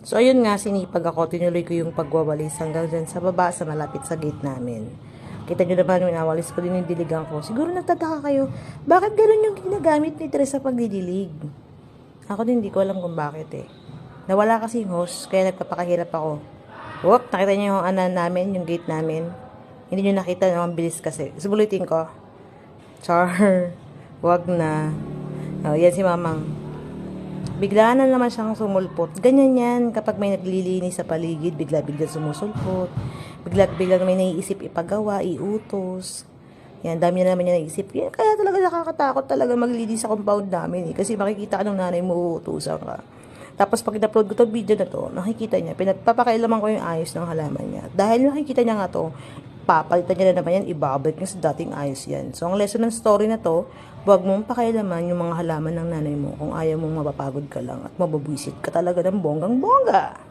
So, ayun nga, sinipag ako. Tinuloy ko yung pagwawalis hanggang dyan sa baba, sa malapit sa gate namin. Kita nyo naman, winawalis ko din yung diligan ko. Siguro nagtataka kayo, bakit ganun yung ginagamit ni Tres sa pagdidilig? Ako din, hindi ko alam kung bakit eh. Nawala kasi yung hose, kaya nagpapakahirap ako. Whoop, nakita nyo yung anan namin, yung gate namin. Hindi nyo nakita, ang bilis kasi. Subulitin ko. Char, wag na. Oh, yan si mamang. Bigla na naman siyang sumulpot. Ganyan yan, kapag may naglilinis sa paligid, bigla-bigla sumusulpot. Bigla-bigla may naiisip ipagawa, iutos. Yan, dami na naman niya naisip. Yan, kaya talaga nakakatakot talaga maglinis sa compound namin eh. Kasi makikita ka ng nanay mo, uutusan ka. Tapos pag in-upload ko itong video na to, nakikita niya, pinapakailaman ko yung ayos ng halaman niya. Dahil nakikita niya nga to, papalitan niya na naman yan, ibabalik niya sa dating ayos yan. So, ang lesson ng story na to, huwag mong pakailaman yung mga halaman ng nanay mo kung ayaw mong mapapagod ka lang at mababwisit ka talaga ng bonggang-bongga.